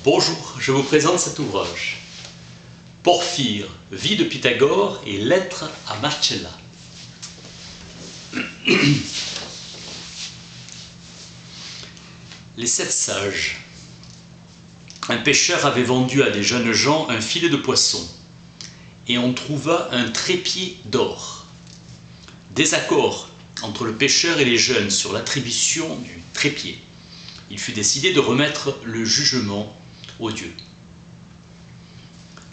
Bonjour, je vous présente cet ouvrage. Porphyre, vie de Pythagore et lettres à Marcella. Les 7 sages. Un pêcheur avait vendu à des jeunes gens un filet de poisson, et on trouva un trépied d'or. Désaccord entre le pêcheur et les jeunes sur l'attribution du trépied. Il fut décidé de remettre le jugement aux dieux.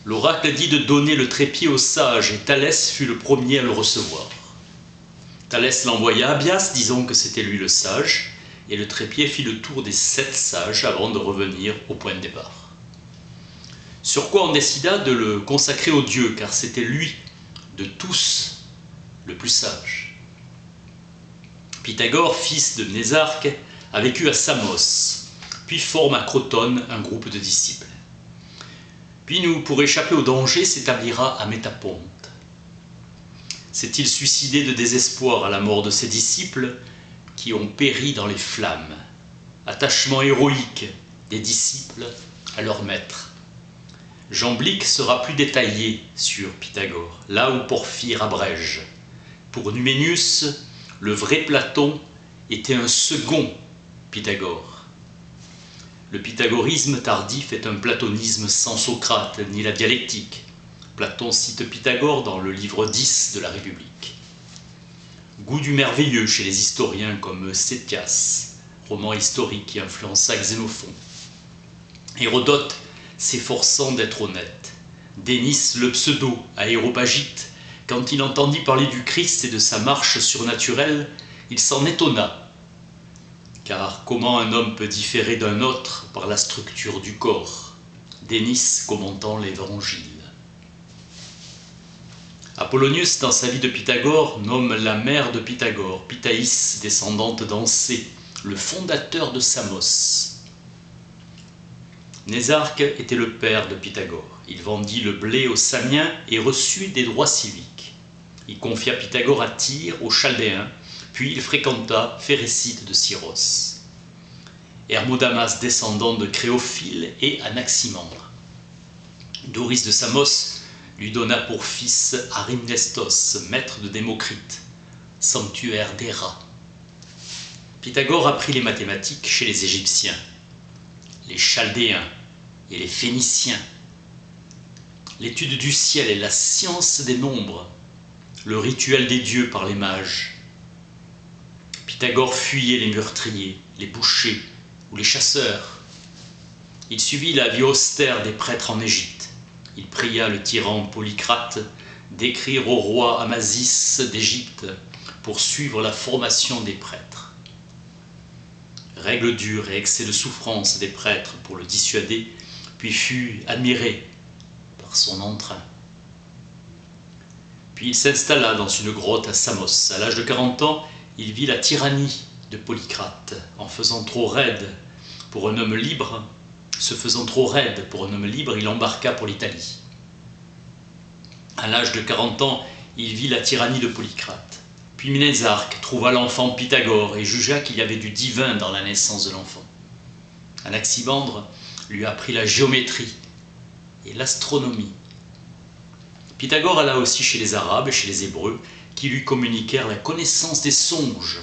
L'oracle dit de donner le trépied aux sages, et Thalès fut le premier à le recevoir. Thalès l'envoya à Bias, disant que c'était lui le sage, et le trépied fit le tour des 7 sages avant de revenir au point de départ. Sur quoi on décida de le consacrer aux dieux, car c'était lui, de tous, le plus sage. Pythagore, fils de Mnésarque, a vécu à Samos, puis forme à Crotone un groupe de disciples. Puis nous, pour échapper au danger, s'établira à Métaponte. S'est-il suicidé de désespoir à la mort de ses disciples qui ont péri dans les flammes. Attachement héroïque des disciples à leur maître. Jamblique sera plus détaillé sur Pythagore, là où Porphyre abrège. Pour Numénius, le vrai Platon était un second Pythagore. Le pythagorisme tardif est un platonisme sans Socrate ni la dialectique. Platon cite Pythagore dans le livre 10 de la République. Goût du merveilleux chez les historiens comme Ctéias, roman historique qui influença Xénophon. Hérodote s'efforçant d'être honnête. Dénice le pseudo Aéropagite, quand il entendit parler du Christ et de sa marche surnaturelle, il s'en étonna. Car comment un homme peut différer d'un autre par la structure du corps? Dénice commentant l'Évangile. Apollonius, dans sa vie de Pythagore, nomme la mère de Pythagore, Pythaïs, descendante d'Ancée, le fondateur de Samos. Mnésarque était le père de Pythagore. Il vendit le blé aux Samiens et reçut des droits civiques. Il confia Pythagore à Tyr, aux Chaldéens, puis il fréquenta Phérécyte de Syros. Hermodamas, descendant de Créophile, et Anaximandre. Doris de Samos lui donna pour fils Arimnestos, maître de Démocrite, sanctuaire d'Héra. Pythagore apprit les mathématiques chez les Égyptiens, les Chaldéens et les Phéniciens. L'étude du ciel et la science des nombres, le rituel des dieux par les mages. Pythagore fuyait les meurtriers, les bouchers ou les chasseurs. Il suivit la vie austère des prêtres en Égypte. Il pria le tyran Polycrate d'écrire au roi Amasis d'Égypte pour suivre la formation des prêtres. Règle dure et excès de souffrance des prêtres pour le dissuader, puis fut admiré par son entrain. Puis il s'installa dans une grotte à Samos. À l'âge de 40 ans, il vit la tyrannie de Polycrate en faisant trop raide pour un homme libre. Se faisant trop raide pour un homme libre, il embarqua pour l'Italie. À l'âge de 40 ans, il vit la tyrannie de Polycrate. Puis Mnésarque trouva l'enfant Pythagore et jugea qu'il y avait du divin dans la naissance de l'enfant. Anaximandre lui apprit la géométrie et l'astronomie. Pythagore alla aussi chez les Arabes et chez les Hébreux, qui lui communiquèrent la connaissance des songes,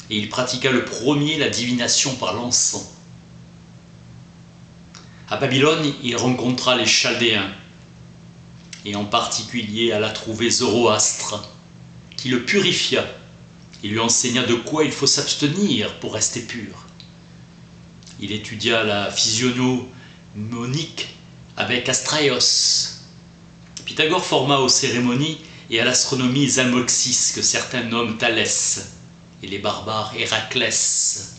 et il pratiqua le premier la divination par l'encens. À Babylone, il rencontra les Chaldéens, et en particulier alla trouver Zoroastre, qui le purifia et lui enseigna de quoi il faut s'abstenir pour rester pur. Il étudia la physiognomique avec Astraeos. Pythagore forma aux cérémonies et à l'astronomie Zalmoxis, que certains nomment Thalès, et les barbares Héraclès.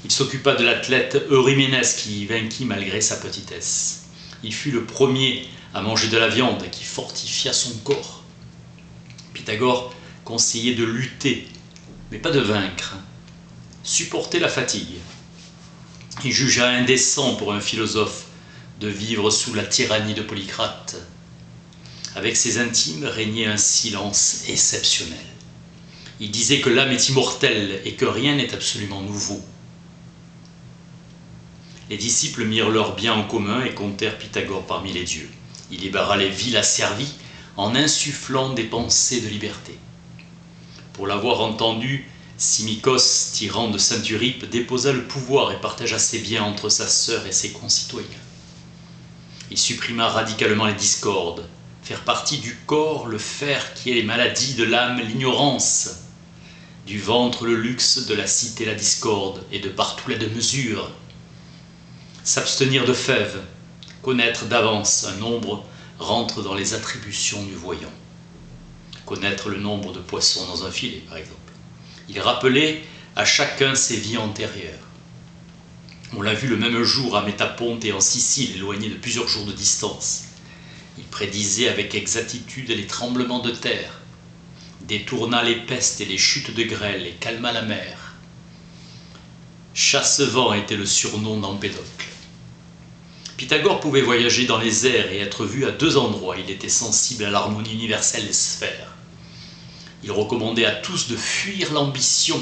Il s'occupa de l'athlète Euryménès qui vainquit malgré sa petitesse. Il fut le premier à manger de la viande qui fortifia son corps. Pythagore conseillait de lutter, mais pas de vaincre. Supporter la fatigue. Il jugea indécent pour un philosophe de vivre sous la tyrannie de Polycrate. Avec ses intimes régnait un silence exceptionnel. Il disait que l'âme est immortelle et que rien n'est absolument nouveau. Les disciples mirent leurs biens en commun et comptèrent Pythagore parmi les dieux. Il libéra les villes asservies en insufflant des pensées de liberté. Pour l'avoir entendu, Simicos, tyran de Saint-Eurype, déposa le pouvoir et partagea ses biens entre sa sœur et ses concitoyens. Il supprima radicalement les discordes, faire partie du corps le fer qui est les maladies, de l'âme l'ignorance, du ventre le luxe, de la cité la discorde, et de partout la démesure. S'abstenir de fèves, connaître d'avance un nombre, rentre dans les attributions du voyant. Connaître le nombre de poissons dans un filet, par exemple. Il rappelait à chacun ses vies antérieures. On l'a vu le même jour à Métaponte et en Sicile, éloigné de plusieurs jours de distance. Il prédisait avec exactitude les tremblements de terre, détourna les pestes et les chutes de grêle et calma la mer. Chassevent était le surnom d'Empédocle. Pythagore pouvait voyager dans les airs et être vu à 2 endroits. Il était sensible à l'harmonie universelle des sphères. Il recommandait à tous de fuir l'ambition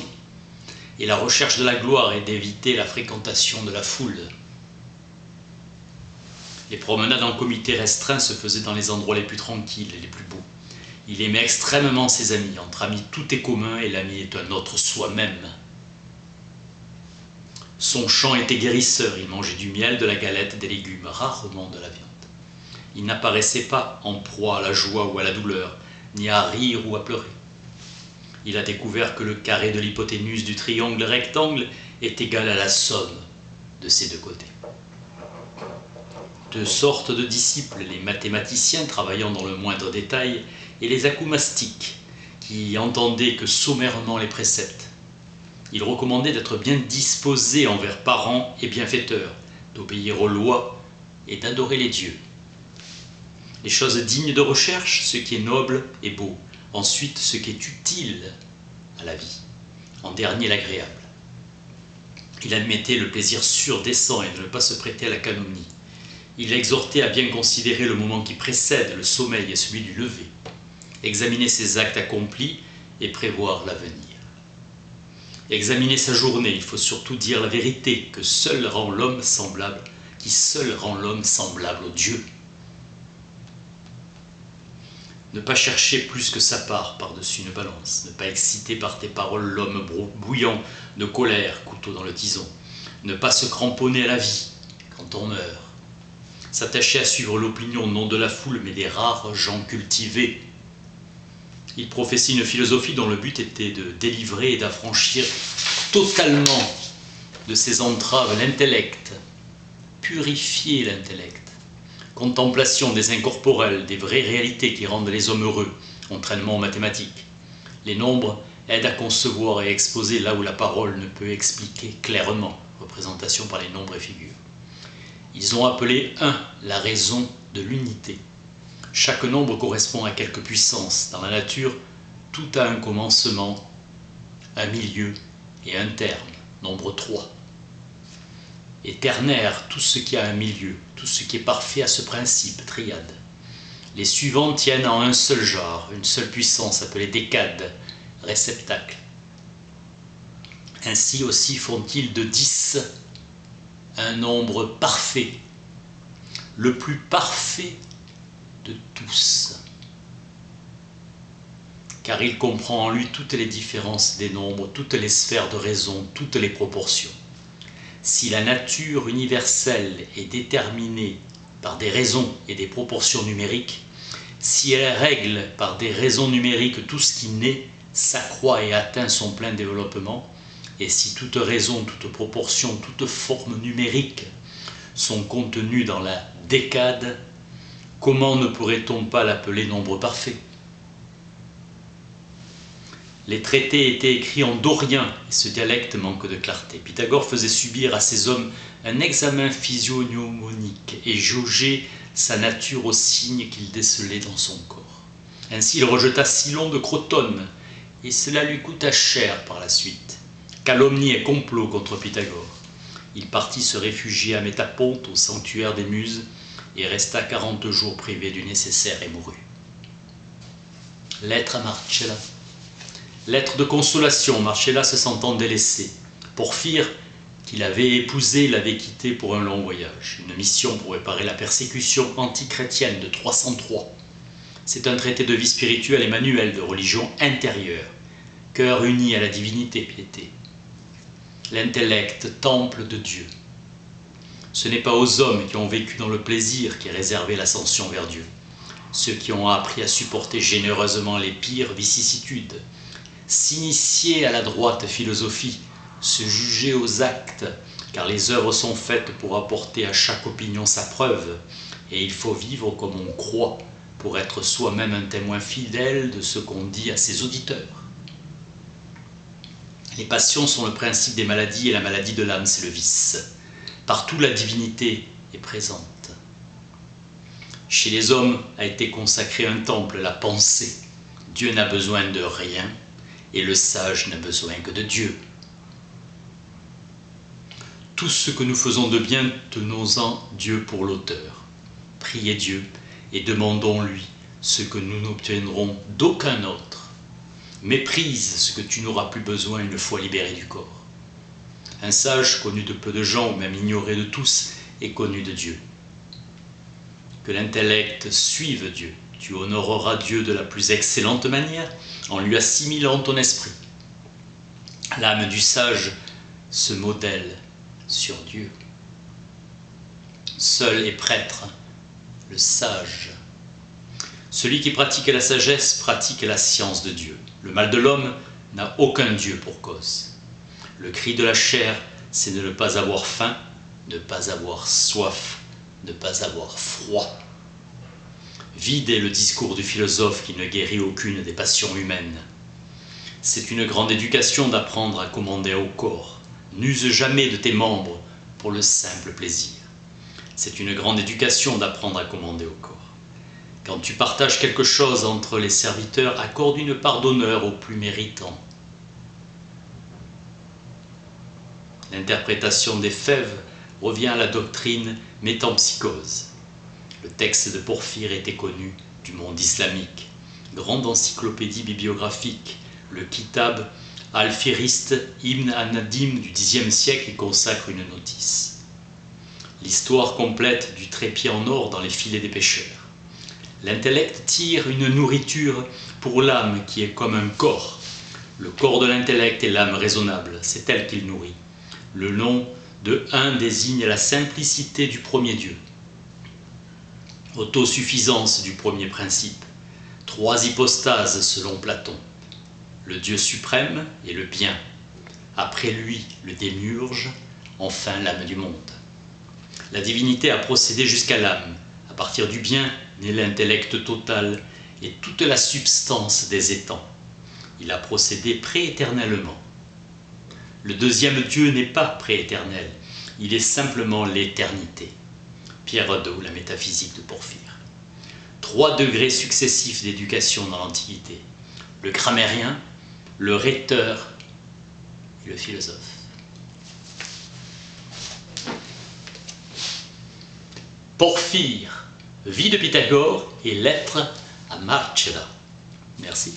et la recherche de la gloire et d'éviter la fréquentation de la foule. Les promenades en comité restreint se faisaient dans les endroits les plus tranquilles et les plus beaux. Il aimait extrêmement ses amis. Entre amis, tout est commun et l'ami est un autre soi-même. Son chant était guérisseur. Il mangeait du miel, de la galette, des légumes, rarement de la viande. Il n'apparaissait pas en proie à la joie ou à la douleur, ni à rire ou à pleurer. Il a découvert que le carré de l'hypoténuse du triangle rectangle est égal à la somme de ses 2 côtés. 2 sortes de disciples, les mathématiciens travaillant dans le moindre détail et les acoumastiques qui entendaient que sommairement les préceptes. Il recommandait d'être bien disposé envers parents et bienfaiteurs, d'obéir aux lois et d'adorer les dieux. Les choses dignes de recherche, ce qui est noble et beau. Ensuite, ce qui est utile à la vie. En dernier, l'agréable. Il admettait le plaisir sûr, décent et de ne pas se prêter à la calomnie. Il exhortait à bien considérer le moment qui précède le sommeil et celui du lever, examiner ses actes accomplis et prévoir l'avenir. Examiner sa journée, il faut surtout dire la vérité, qui seul rend l'homme semblable au Dieu. Ne pas chercher plus que sa part par-dessus une balance, ne pas exciter par tes paroles l'homme bouillant de colère, couteau dans le tison, ne pas se cramponner à la vie quand on meurt, s'attacher à suivre l'opinion non de la foule mais des rares gens cultivés. Il professait une philosophie dont le but était de délivrer et d'affranchir totalement de ses entraves l'intellect, purifier l'intellect. Contemplation des incorporels, des vraies réalités qui rendent les hommes heureux, entraînement aux mathématiques. Les nombres aident à concevoir et exposer là où la parole ne peut expliquer clairement, représentation par les nombres et figures. Ils ont appelé 1 la raison de l'unité. Chaque nombre correspond à quelque puissance. Dans la nature, tout a un commencement, un milieu et un terme, nombre 3. Et ternaire, tout ce qui a un milieu, tout ce qui est parfait a ce principe, triade. Les suivants tiennent en un seul genre, une seule puissance appelée décade, réceptacle. Ainsi aussi font-ils de 10 un nombre parfait, le plus parfait de tous. Car il comprend en lui toutes les différences des nombres, toutes les sphères de raison, toutes les proportions. Si la nature universelle est déterminée par des raisons et des proportions numériques, si elle règle par des raisons numériques tout ce qui naît, s'accroît et atteint son plein développement, et si toute raison, toute proportion, toute forme numérique sont contenues dans la décade, comment ne pourrait-on pas l'appeler nombre parfait ? Les traités étaient écrits en dorien et ce dialecte manque de clarté. Pythagore faisait subir à ces hommes un examen physiognomonique et jaugeait sa nature aux signes qu'il décelait dans son corps. Ainsi il rejeta Cylon de Crotone et cela lui coûta cher par la suite. Calomnie et complot contre Pythagore. Il partit se réfugier à Métaponte au sanctuaire des Muses et resta 40 jours privé du nécessaire et mourut. Lettre à Marcella. Lettre de consolation, Marcella se sentant délaissée. Porphyre, qu'il avait épousée l'avait quitté pour un long voyage, une mission pour réparer la persécution antichrétienne de 303. C'est un traité de vie spirituelle et manuel de religion intérieure, cœur uni à la divinité, piété. L'intellect, temple de Dieu. Ce n'est pas aux hommes qui ont vécu dans le plaisir qu'est réservée l'ascension vers Dieu, ceux qui ont appris à supporter généreusement les pires vicissitudes, s'initier à la droite philosophie, se juger aux actes, car les œuvres sont faites pour apporter à chaque opinion sa preuve, et il faut vivre comme on croit, pour être soi-même un témoin fidèle de ce qu'on dit à ses auditeurs. Les passions sont le principe des maladies, et la maladie de l'âme, c'est le vice. Partout la divinité est présente. Chez les hommes a été consacré un temple, la pensée. Dieu n'a besoin de rien, et le sage n'a besoin que de Dieu. Tout ce que nous faisons de bien, tenons-en Dieu pour l'auteur. Priez Dieu et demandons-lui ce que nous n'obtiendrons d'aucun autre. Méprise ce que tu n'auras plus besoin une fois libéré du corps. Un sage, connu de peu de gens ou même ignoré de tous, est connu de Dieu. Que l'intellect suive Dieu. Tu honoreras Dieu de la plus excellente manière en lui assimilant ton esprit. L'âme du sage se modèle sur Dieu. Seul est prêtre, le sage. Celui qui pratique la sagesse pratique la science de Dieu. Le mal de l'homme n'a aucun Dieu pour cause. Le cri de la chair, c'est de ne pas avoir faim, ne pas avoir soif, ne pas avoir froid. Vide est le discours du philosophe qui ne guérit aucune des passions humaines. C'est une grande éducation d'apprendre à commander au corps. N'use jamais de tes membres pour le simple plaisir. C'est une grande éducation d'apprendre à commander au corps. Quand tu partages quelque chose entre les serviteurs, accorde une part d'honneur aux plus méritants. L'interprétation des fèves revient à la doctrine métempsychose. Le texte de Porphyre était connu du monde islamique. Grande encyclopédie bibliographique, le Kitab al-Firist Ibn an-Nadim du Xe siècle y consacre une notice. L'histoire complète du trépied en or dans les filets des pêcheurs. L'intellect tire une nourriture pour l'âme qui est comme un corps. Le corps de l'intellect est l'âme raisonnable, c'est elle qu'il nourrit. Le nom de un désigne la simplicité du premier Dieu. Autosuffisance du premier principe. Trois hypostases selon Platon. Le Dieu suprême et le bien. Après lui, le démiurge, enfin l'âme du monde. La divinité a procédé jusqu'à l'âme. À partir du bien naît l'intellect total et toute la substance des étangs. Il a procédé prééternellement. Le deuxième Dieu n'est pas prééternel, il est simplement l'éternité. Pierre Hadot, la métaphysique de Porphyre. 3 degrés successifs d'éducation dans l'Antiquité. Le grammairien, le rhéteur et le philosophe. Porphyre, vie de Pythagore et lettres à Marcella. Merci.